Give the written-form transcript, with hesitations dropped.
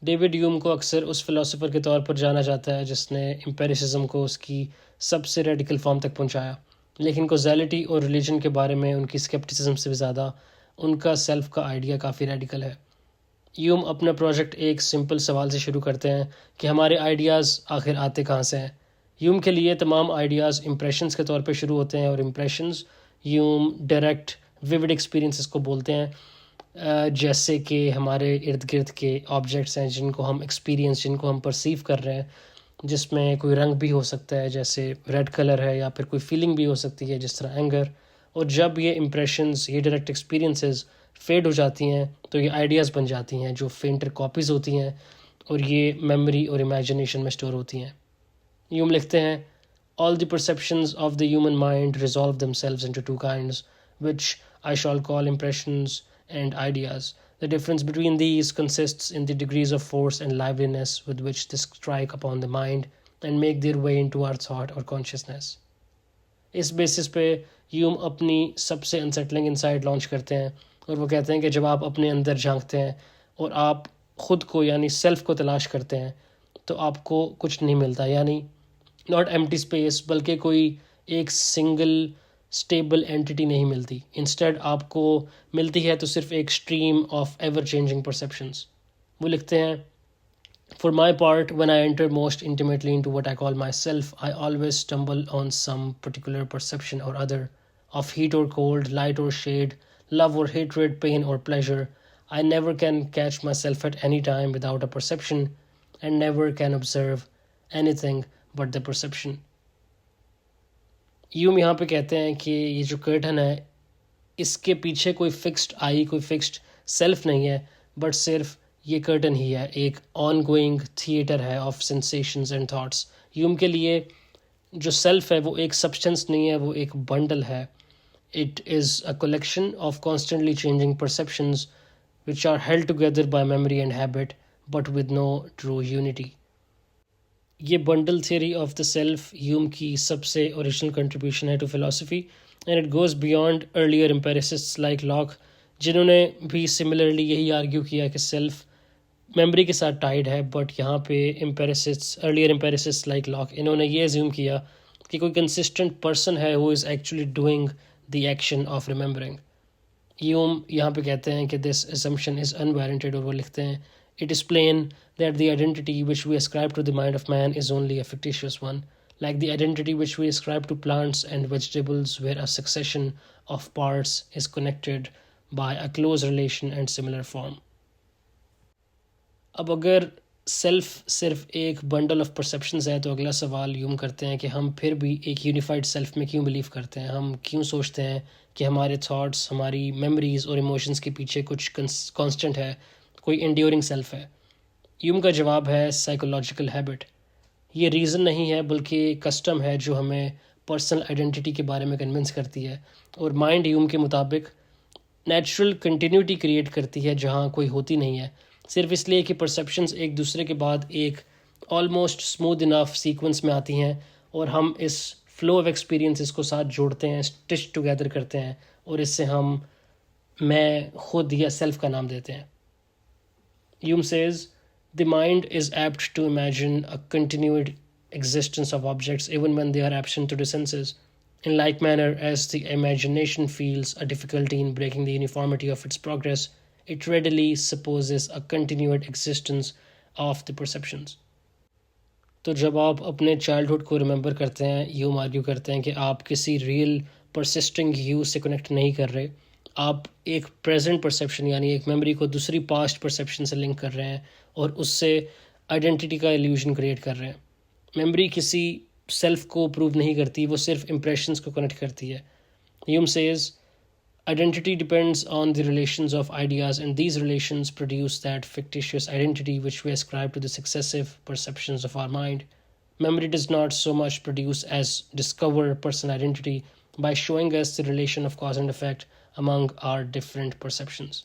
David Hume को अक्सर उस फिलोसोफर के तौर पर जाना जाता है जिसने एम्पिरिसिज्म को उसकी सबसे रेडिकल फॉर्म तक पहुंचाया, लेकिन कॉज़ैलिटी और रिलीजन के बारे में उनकी स्केप्टिसिज्म से भी ज़्यादा उनका सेल्फ का आइडिया काफ़ी रेडिकल है। ह्यूम अपना प्रोजेक्ट एक सिंपल सवाल से शुरू करते हैं कि हमारे आइडियाज़ आखिर आते कहाँ से हैं। ह्यूम के लिए तमाम आइडियाज़ इम्प्रेशंस के तौर पे शुरू होते हैं, और impressions Hume direct vivid experiences को बोलते हैं, जैसे कि हमारे इर्द गिर्द के ऑब्जेक्ट्स हैं जिनको हम एक्सपीरियंस, जिनको हम परसीव कर रहे हैं, जिसमें कोई रंग भी हो सकता है जैसे रेड कलर है, या फिर कोई फीलिंग भी हो सकती है जिस तरह एंगर। और जब ये इम्प्रेशंस, ये डायरेक्ट एक्सपीरियंसेस फेड हो जाती हैं तो ये आइडियाज़ बन जाती हैं जो फेंटर कॉपीज़ होती हैं, और ये मेमोरी और इमेजिनेशन में स्टोर होती हैं। ह्यूम लिखते हैं, all the perceptions of the human mind resolve themselves into two kinds, which I shall call impressions and ideas. The difference between these consists in the degrees of force and liveliness with which they strike upon the mind and make their way into our thought or consciousness. इस basis पे Hume अपनी सबसे unsettling insight launch करते हैं, और वो कहते हैं कि जब आप अपने अंदर झांकते हैं और आप ख़ुद को यानी सेल्फ को तलाश करते हैं तो आपको कुछ नहीं मिलता, यानी नॉट एम्प्टी स्पेस, बल्कि कोई एक सिंगल स्टेबल एंटिटी नहीं मिलती। इंस्टेड आपको मिलती है तो सिर्फ एक stream of ever changing perceptions. वो लिखते हैं, For my part, when I enter most intimately into what I call myself, I always stumble on some particular perception or other of heat or cold, light or shade, love or hatred, pain or pleasure. I never can catch myself at any time without a perception, and never can observe anything but the perception. यूम यहाँ पे कहते हैं कि ये जो curtain है, इसके पीछे कोई फिक्स्ड आई, कोई फिक्स्ड सेल्फ नहीं है, बट सिर्फ ये कर्टन ही है, एक ऑन गोइंग थिएटर है of sensations and thoughts. Hume के लिए जो सेल्फ है वो एक सब्सटेंस नहीं है, वो एक बंडल है। It is a collection of constantly changing perceptions which are held together by memory and habit, but with no true unity. ये bundle theory of the self Hume की सबसे ओरिजिनल कंट्रीब्यूशन है to philosophy, and it goes beyond earlier empiricists like Locke, जिन्होंने भी similarly यही argue किया कि self memory के साथ टाइड है। बट यहाँ पे एम्पेरिसिस्ट्स, अर्लियर एम्पेरिसिस्ट्स लाइक लॉक, इन्होंने ये एज्यूम किया कि कोई कंसिस्टेंट पर्सन है who is actually doing the action of remembering. Hume यहाँ पे कहते हैं कि दिस assumption इज़ अनवारंटेड, और वो लिखते हैं, It is plain that the identity which we ascribe to the mind of man is only a fictitious one, like the identity which we ascribe to plants and vegetables, where a succession of parts is connected by a close relation and similar form. अब अगर self सिर्फ एक bundle of perceptions है तो अगला सवाल Hume करते हैं कि हम फिर भी एक यूनिफाइड सेल्फ में क्यों बिलीव करते हैं। हम क्यों सोचते हैं कि हमारे थॉट्स, हमारी मेमोरीज और इमोशंस के पीछे कुछ कांस्टेंट है, कोई इंड्योरिंग सेल्फ है। ह्यूम का जवाब है साइकोलॉजिकल हैबिट। ये रीज़न नहीं है बल्कि कस्टम है जो हमें पर्सनल आइडेंटिटी के बारे में कन्विंस करती है, और माइंड ह्यूम के मुताबिक नेचुरल कंटिन्यूटी क्रिएट करती है जहाँ कोई होती नहीं है, सिर्फ इसलिए कि परसेप्शंस एक दूसरे के बाद एक ऑलमोस्ट स्मूथ इनफ सीक्वेंस में आती हैं, और हम इस फ्लो ऑफ एक्सपीरियंसेस को साथ जोड़ते हैं, स्टिच टुगेदर करते हैं, और इससे हम मैं, खुद या सेल्फ का नाम देते हैं। Hume says, the mind is apt to imagine a continued existence of objects even when they are absent to the senses. In like manner as the imagination feels a difficulty in breaking the uniformity of its progress, it readily supposes a continued existence of the perceptions. तो जब आप अपने childhood को remember करते हैं, Hume argue करते हैं कि आप किसी रियल परसिस्टिंग यू से कनेक्ट नहीं कर रहे, आप एक प्रेजेंट परसेप्शन यानी एक मेमोरी को दूसरी पास्ट परसेप्शन से लिंक कर रहे हैं और उससे आइडेंटिटी का इल्यूजन क्रिएट कर रहे हैं। मेमोरी किसी सेल्फ को प्रूव नहीं करती, वो सिर्फ इम्प्रेशंस को कनेक्ट करती है। Hume says, identity depends on the relations of ideas, and these relations produce that fictitious identity which we ascribe to the successive perceptions of our mind. Memory does not so much produce as discover personal identity by showing us the relation of cause and effect among our different perceptions.